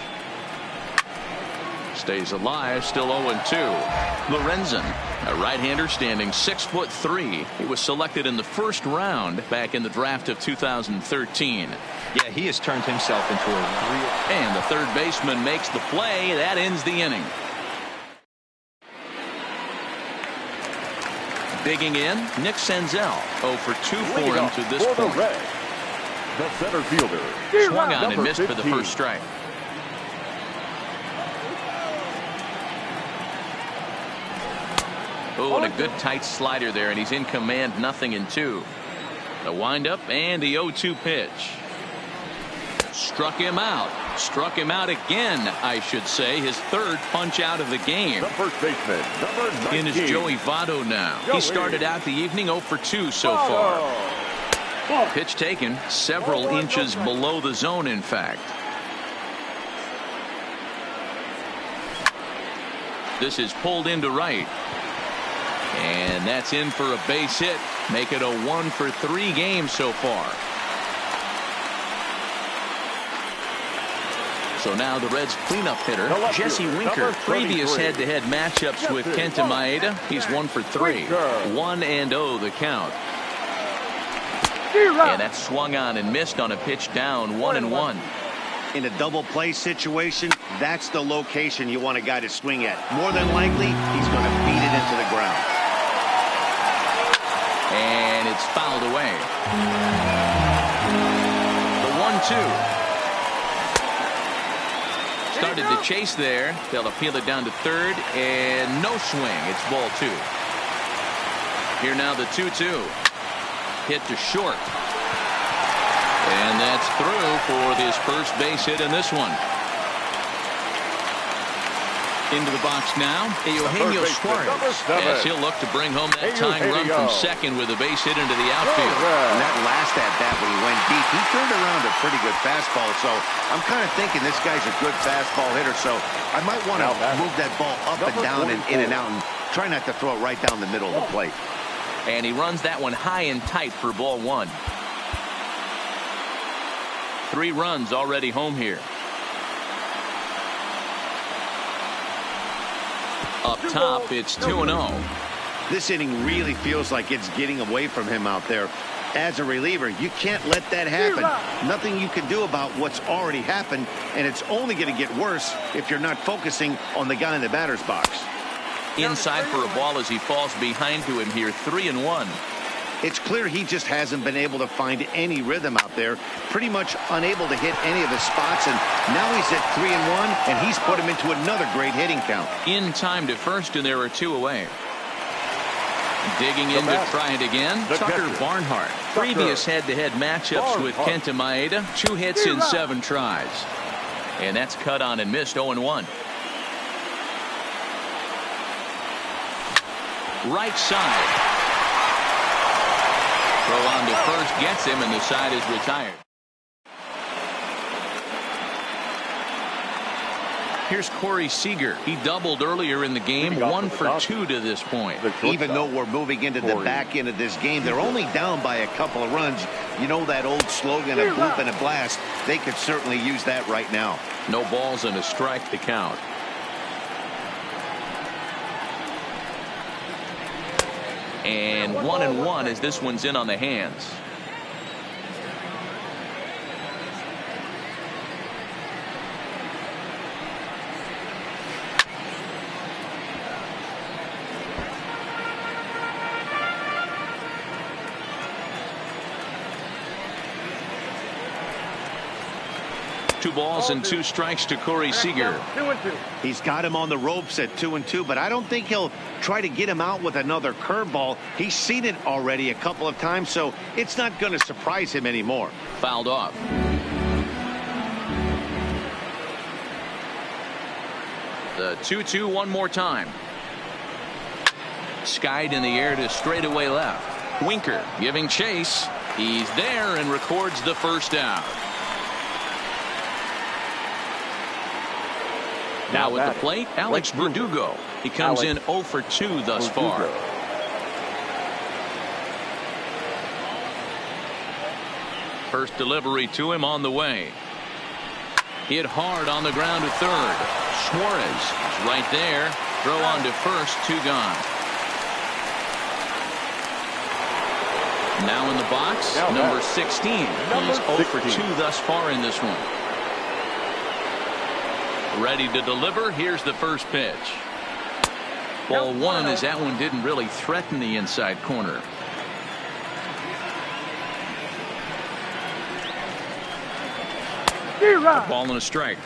Stays alive, still 0-2. Lorenzen, a right-hander standing 6'3". He was selected in the first round back in the draft of 2013. Yeah, he has turned himself into a real... And the third baseman makes the play. That ends the inning. Digging in, Nick Senzel. 0 for 2 for him to this point. The center fielder. Swung on and missed 15. For the first strike. Oh, and a good tight slider there, and he's in command, 0-2. The windup and the 0-2 pitch. Struck him out. Struck him out again, I should say. His third punch out of the game. The first baseman, number 19. In is Joey Votto now. He started out the evening 0 for 2 so far. Pitch taken several inches below the zone, in fact. This is pulled into right. And that's in for a base hit. Make it a 1 for 3 game so far. So now the Reds cleanup hitter, Jesse Winker. Previous head-to-head matchups with Kenta Maeda. He's 1 for 3. 1-0 the count. And that's swung on and missed on a pitch down, 1-1. In a double play situation, that's the location you want a guy to swing at. More than likely, he's going to beat it into the ground. And it's fouled away. The 1-2. Started to chase there. They'll appeal it down to third, and no swing. It's ball 2. Here now the 2-2. Hit to short. And that's through for this first base hit in this one. Into the box now, Eugenio Suarez, as he'll look to bring home that tying run from second with a base hit into the outfield. And that last at-bat when he went deep, he turned around a pretty good fastball. So I'm kind of thinking this guy's a good fastball hitter. So I might want to move that ball up and down and in and out and try not to throw it right down the middle of the plate. And he runs that one high and tight for ball 1. 3 runs already home here. Up top, it's 2-0. This inning really feels like it's getting away from him out there. As a reliever, you can't let that happen. Nothing you can do about what's already happened, and it's only going to get worse if you're not focusing on the guy in the batter's box. Inside for a ball as he falls behind to him here, 3-1. It's clear he just hasn't been able to find any rhythm out there. Pretty much unable to hit any of his spots, and now he's at 3-1, and he's put him into another great hitting count. In time to first, and there are 2 away. Digging in to try it again, Tucker Barnhart. Previous head-to-head matchups with Kenta Maeda, 2 hits in 7 tries. And that's cut on and missed, 0-1. Right side. Throw on to first gets him, and the side is retired. Here's Corey Seager. He doubled earlier in the game, 1 for 2 to this point. Even though we're moving into the back end of this game, they're only down by a couple of runs. You know that old slogan, a bloop and a blast. They could certainly use that right now. No balls and a strike to count. And 1-1 as this one's in on the hands. Two balls and 2 strikes to Corey Seager. He's got him on the ropes at 2-2, but I don't think he'll try to get him out with another curveball. He's seen it already a couple of times, so it's not going to surprise him anymore. Fouled off. The 2-2 one more time. Skied in the air to straightaway left. Winker giving chase. He's there and records the first out. Now at the plate, Alex Verdugo. He comes in 0 for 2 thus far. First delivery to him on the way. Hit hard on the ground to third. Suarez is right there. Throw on to first, 2 gone. Now in the box, number 16. He's 0 for 2 thus far in this one. Ready to deliver. Here's the first pitch. Ball 1 as that one didn't really threaten the inside corner. Ball and a strike.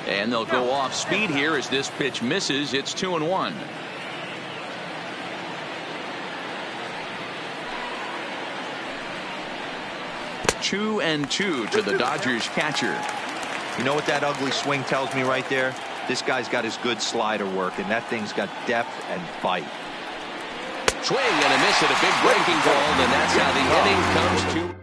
And they'll go off speed here as this pitch misses. It's 2-1. Two and 2 to the Dodgers catcher. You know what that ugly swing tells me right there? This guy's got his good slider work, and that thing's got depth and bite. Swing and a miss at a big breaking ball, and that's how the inning comes to.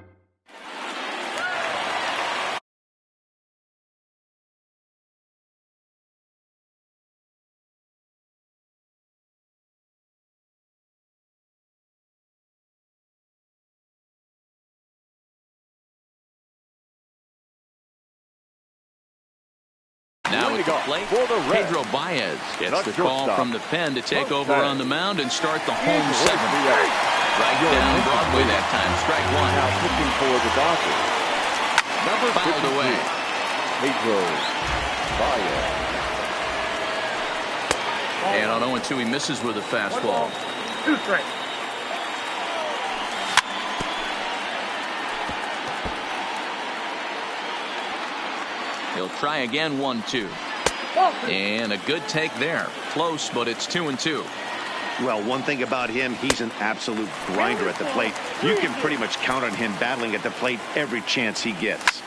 Now at the plate, Pedro Baez gets the call from the pen to take over on the mound and start the home seventh. Right down Broadway that time. Strike 1. Now pitching for the Dodgers. Number fouled away. Pedro Baez. And on 0-2 he misses with a fastball. 2 strikes. He'll try again, 1-2. And a good take there. Close, but it's 2-2. Well, one thing about him, he's an absolute grinder at the plate. You can pretty much count on him battling at the plate every chance he gets.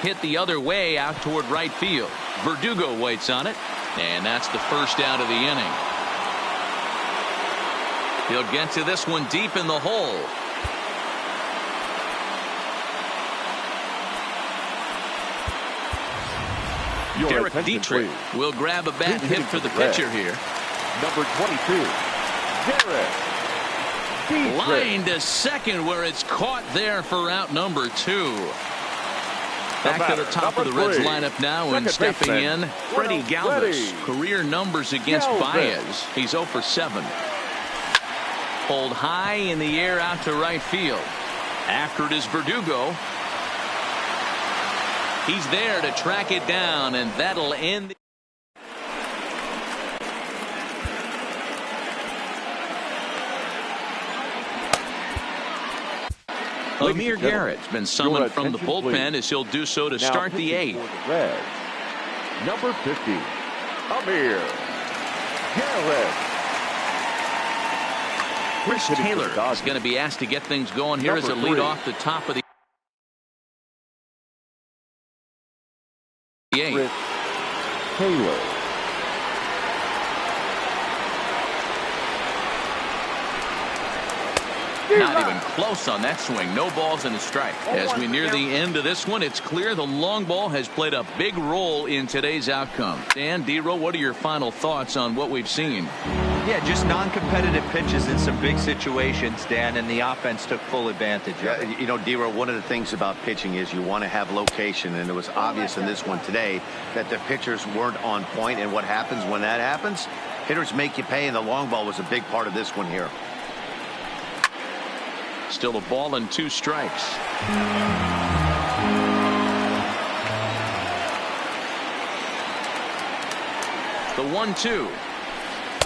Hit the other way out toward right field. Verdugo waits on it. And that's the first out of the inning. He'll get to this one deep in the hole. Derek Dietrich will grab a bat and hit for the pitcher here. Number 22, Derek Dietrich. Line to second where it's caught there for out number 2. Back to the top of the Reds lineup now and stepping in, Freddie Galvis. Career numbers against Baez. He's 0 for 7. Pulled high in the air out to right field. After it is Verdugo. He's there to track it down, and that'll end. Amir Garrett's been summoned from the bullpen as he'll do so to start the 8th. Number 50, Amir Garrett. Chris Taylor is going to be asked to get things going here as a lead off the top of the 8th. Chris Taylor. Not even close on that swing. No balls and a strike. As we near the end of this one, it's clear the long ball has played a big role in today's outcome. Dan, D-Row, what are your final thoughts on what we've seen? Yeah, just non-competitive pitches in some big situations, Dan, and the offense took full advantage of it. You know, D-Row, one of the things about pitching is you want to have location, and it was obvious in this one today that the pitchers weren't on point, and what happens when that happens? Hitters make you pay, and the long ball was a big part of this one here. Still a ball and 2 strikes. The 1-2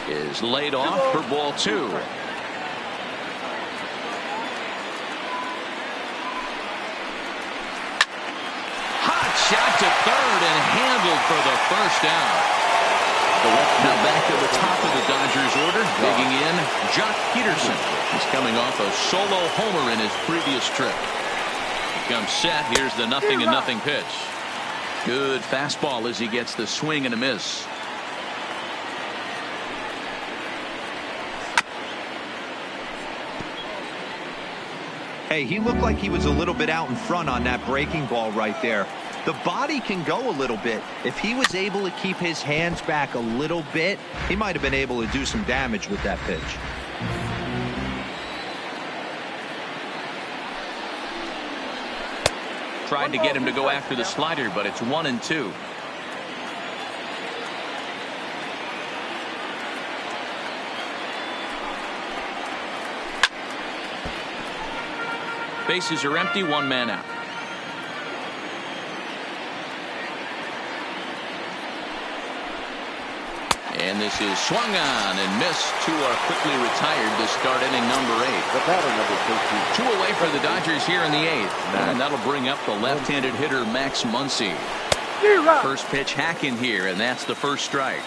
is laid off for ball 2. Hot shot to third and handled for the first out. Now back to the top of the Dodgers order, digging in, Jock Peterson. He's coming off a solo homer in his previous trip. He comes set. Here's the 0-0 pitch. Good fastball as he gets the swing and a miss. Hey, he looked like he was a little bit out in front on that breaking ball right there. The body can go a little bit. If he was able to keep his hands back a little bit, he might have been able to do some damage with that pitch. Tried to get him to go after the slider, but it's 1-2. Bases are empty, one man out. And this is swung on and missed. Two are quickly retired to start inning number 8. The batter, number 13. 2 away for the Dodgers here in the 8th. And that'll bring up the left-handed hitter Max Muncy. First pitch hacking here, and that's the first strike.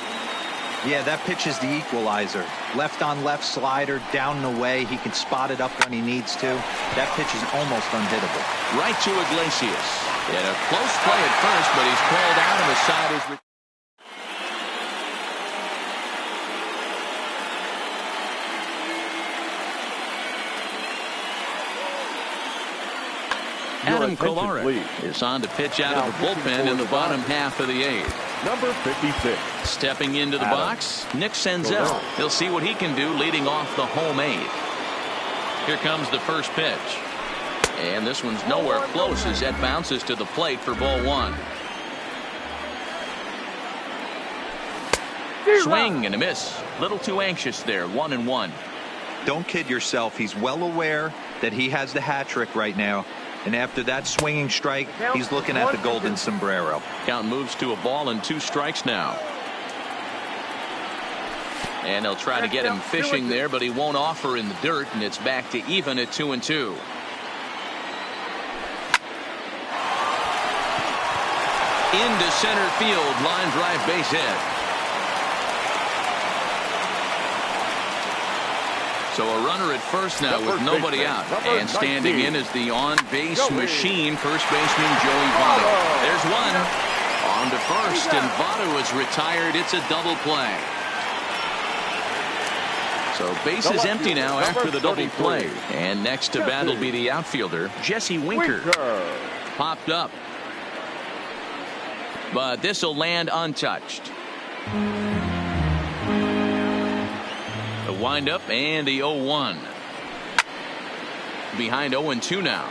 Yeah, that pitch is the equalizer. Left on left slider, down and away. He can spot it up when he needs to. That pitch is almost unhittable. Right to Iglesias. He had a close play at first, but he's called out and the side is... Adam Kolarek is on to pitch out of the bullpen in the bottom half of the 8th. Number 56. Stepping into the box, Nick Senzel. He'll see what he can do leading off the home 8th. Here comes the first pitch. And this one's nowhere close as that bounces to the plate for ball 1. Swing and a miss. Little too anxious there. 1-1. Don't kid yourself. He's well aware that he has the hat trick right now. And after that swinging strike, he's looking at the golden sombrero. Count moves to a ball and 2 strikes now. And they'll try to get him fishing there, but he won't offer in the dirt, and it's back to even at 2-2. Into center field, line drive, base hit. So a runner at first now with nobody out. And standing in is the on-base machine, first baseman Joey Votto. There's one. On to first, and Votto is retired. It's a double play. So base is empty now after the double play. And next to bat will be the outfielder, Jesse Winker. Popped up. But this will land untouched. The windup and the 0-1. Behind 0-2 now.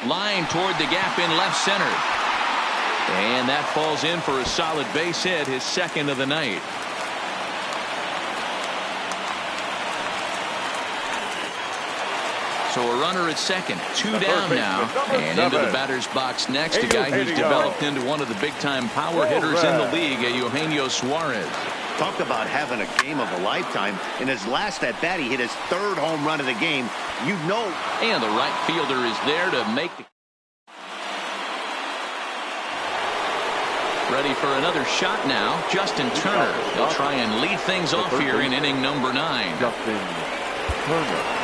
Line toward the gap in left center. And that falls in for a solid base hit, his second of the night. So a runner at second, 2 down now, and into the batter's box next, a guy who's developed into one of the big-time power hitters in the league, Eugenio Suarez. Talk about having a game of a lifetime. In his last at bat, he hit his 3rd home run of the game. You know. And the right fielder is there to make the... Ready for another shot now, Justin Turner. He'll try and lead things off here in inning number 9. Justin Turner.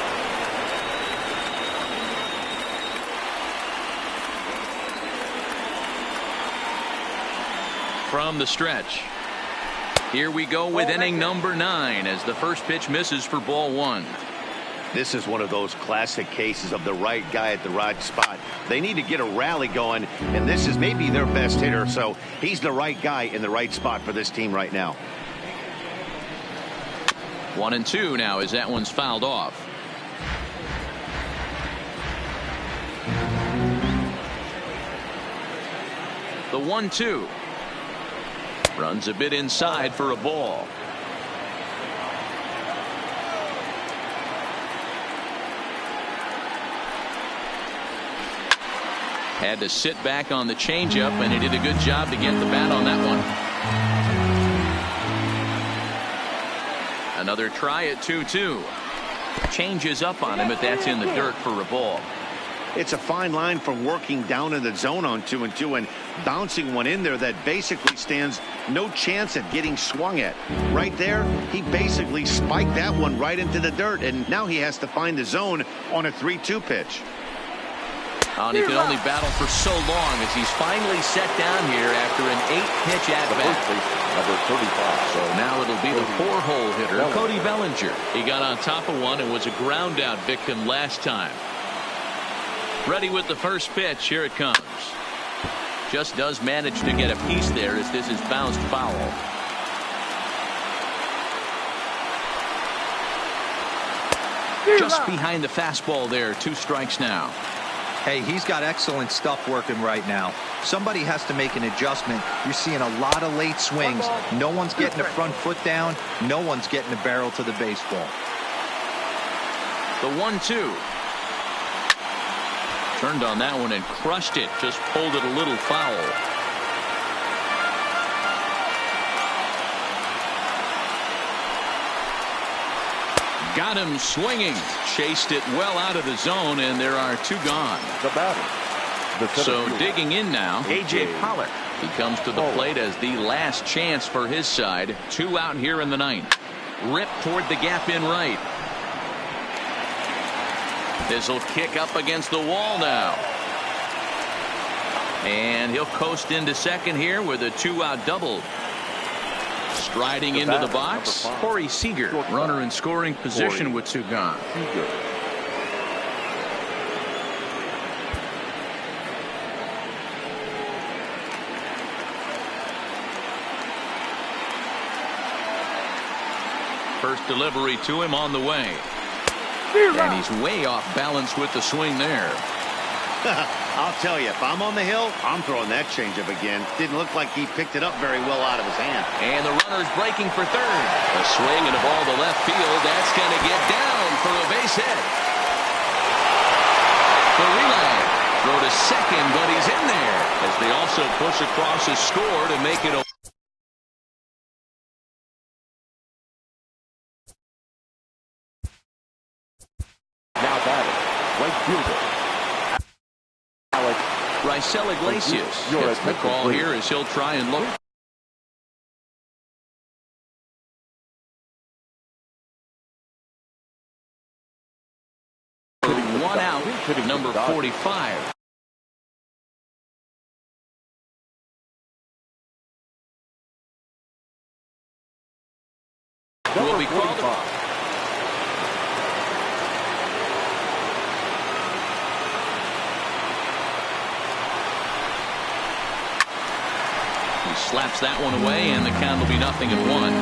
From the stretch. Here we go with inning number 9 as the first pitch misses for ball 1. This is one of those classic cases of the right guy at the right spot. They need to get a rally going, and this is maybe their best hitter, so he's the right guy in the right spot for this team right now. 1-2 now as that one's fouled off. The 1-2. Runs a bit inside for a ball. Had to sit back on the changeup, and he did a good job to get the bat on that one. Another try at 2-2. Changes up on him, but that's in the dirt for a ball. It's a fine line from working down in the zone on 2-2 and bouncing one in there that basically stands no chance at getting swung at. Right there, he basically spiked that one right into the dirt, and now he has to find the zone on a 3-2 pitch. And he can only battle for so long as he's finally set down here after an 8-pitch at-bat. Number 35. So now it'll be the 4-hole hitter, Cody Bellinger. He got on top of one and was a ground-out victim last time. Ready with the first pitch. Here it comes. Just does manage to get a piece there as this is bounced foul. Just behind the fastball there. 2 strikes now. Hey, he's got excellent stuff working right now. Somebody has to make an adjustment. You're seeing a lot of late swings. No one's getting the front foot down. No one's getting the barrel to the baseball. The 1-2. Turned on that one and crushed it. Just pulled it a little foul. Got him swinging. Chased it well out of the zone, and there are 2 gone. The batter. So digging in now, A.J. Pollock. He comes to the plate as the last chance for his side. 2 out here in the 9th. Rip toward the gap in right. This will kick up against the wall now. And he'll coast into second here with a 2-out double. Striding into the box, Corey Seager, runner in scoring position with 2 gone. First delivery to him on the way. And he's way off balance with the swing there. I'll tell you, if I'm on the hill, I'm throwing that changeup again. Didn't look like he picked it up very well out of his hand. And the runner's breaking for third. A swing and a ball to left field. That's going to get down for a base hit. The relay. Throw to second, but he's in there. As they also push across his score to make it a Raisel Iglesias gets the call here as he'll try and look. For 1 out, number 45. Will be called off. He slaps that one away, and the count will be 0-1.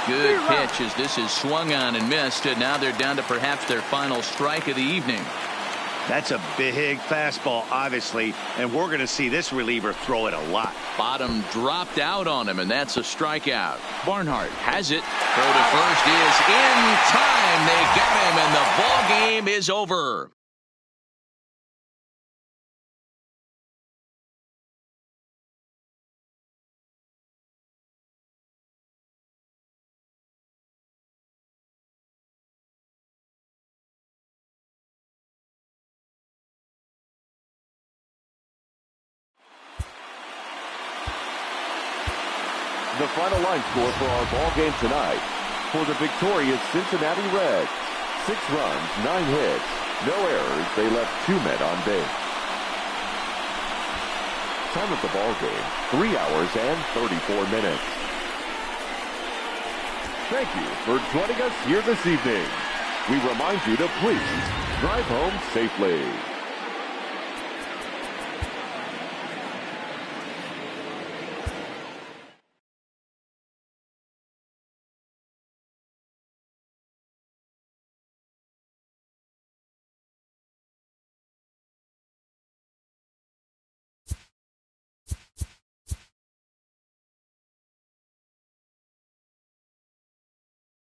Good pitch as this is swung on and missed, and now they're down to perhaps their final strike of the evening. That's a big fastball, obviously, and we're going to see this reliever throw it a lot. Bottom dropped out on him, and that's a strikeout. Barnhart has it. Throw to first is in time. They got him, and the ball game is over. The final line score for our ball game tonight. For the victorious Cincinnati Reds, 6 runs, 9 hits, no errors. They left 2 men on base. Time of the ball game, 3 hours and 34 minutes. Thank you for joining us here this evening. We remind you to please drive home safely.